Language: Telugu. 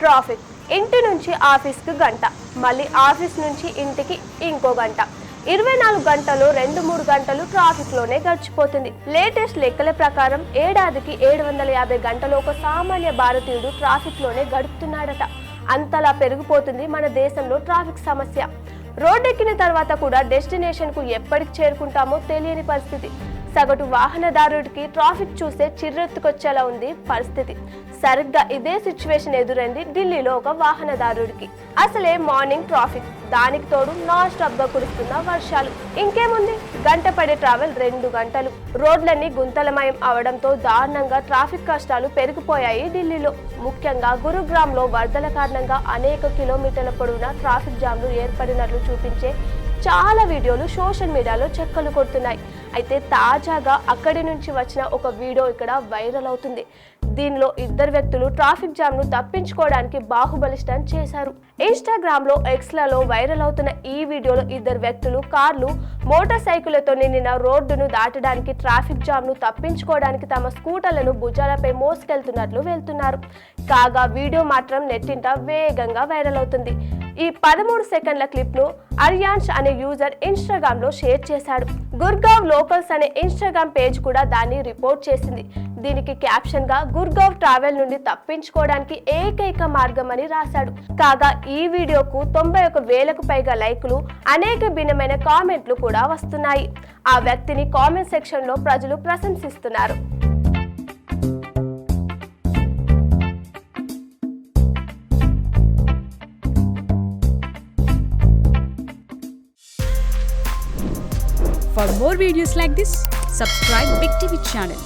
ట్రాఫిక్. ఇంటి నుంచి ఆఫీస్కి గంట, మళ్ళీ ఆఫీస్ నుంచి ఇంటికి ఇంకో గంట. 24 గంటలు 2-3 గంటలు ట్రాఫిక్లోనే గడిచిపోతుంది. లేటెస్ట్ లెక్కల ప్రకారం ఏడాదికి 750 గంటలు ఒక సామాన్య భారతీయుడు ట్రాఫిక్లోనే గడుపుతున్నాడట. అంతలా పెరిగిపోతుంది మన దేశంలో ట్రాఫిక్ సమస్య. రోడ్డెక్కిన తర్వాత కూడా డెస్టినేషన్కు ఎప్పటికి చేరుకుంటామో తెలియని పరిస్థితి. సగటు వాహనదారుడికి ట్రాఫిక్ చూస్తే చిర్రెత్తుకొచ్చేలా ఉంది పరిస్థితి. సరిగ్గా ఇదే సిచ్యువేషన్ ఎదురైంది ఢిల్లీలో ఒక వాహనదారుడికి. అసలే మార్నింగ్ ట్రాఫిక్, దానికి తోడు నాన్ స్టాప్ గా కురుస్తున్న వర్షాలు. ఇంకేముంది, గంట పడే ట్రావెల్ 2 గంటలు. రోడ్లన్నీ గుంతలమయం అవడంతో దారుణంగా ట్రాఫిక్ కష్టాలు పెరిగిపోయాయి ఢిల్లీలో. ముఖ్యంగా గురుగ్రామ్లో వరదల కారణంగా అనేక కిలోమీటర్ల పొడవునా ట్రాఫిక్ జామ్లు ఏర్పడినట్లు చూపించే చాలా వీడియోలు సోషల్ మీడియాలో చెక్కలు కొడుతున్నాయి. అయితే తాజాగా అక్కడి నుంచి వచ్చిన ఒక వీడియో ఇక్కడ వైరల్ అవుతుంది. దీనిలో 2 వ్యక్తులు ట్రాఫిక్ జామ్ ను తప్పించుకోవడానికి బాహుబలి స్టంట్ చేశారు. ఇన్స్టాగ్రామ్ లో, ఎక్స్లలో వైరల్ అవుతున్న ఈ వీడియోలో 2 వ్యక్తులు కార్లు, మోటార్ సైకిళ్లతో నిండిన రోడ్డును దాటడానికి, ట్రాఫిక్ జామ్ ను తప్పించుకోవడానికి తమ స్కూటర్లను భుజాలపై మోసుకెళ్తున్నట్లు వెళ్తున్నారు. కాగా వీడియో మాత్రం నెట్టింట వేగంగా వైరల్ అవుతుంది. ఈ 13 సెకండ్ల క్లిప్ ను అరియాన్స్ అనే యూజర్ ఇన్స్టాగ్రామ్ లో షేర్ చేశాడు. గుర్గావ్ లోకల్స్ అనే ఇన్స్టాగ్రామ్ పేజ్ కూడా దాన్ని రిపోర్ట్ చేసింది. దీనికి క్యాప్షన్ గా గుర్గావ్ ట్రావెల్ నుండి తప్పించుకోవడానికి ఏకైక మార్గం అని రాశాడు. కాగా ఈ వీడియోకు 91,000కు పైగా లైకులు, అనేక భిన్నమైన కామెంట్లు కూడా వస్తున్నాయి. ఆ వ్యక్తిని కామెంట్ సెక్షన్ లో ప్రజలు ప్రశంసిస్తున్నారు. For more videos like this, subscribe Big TV channel.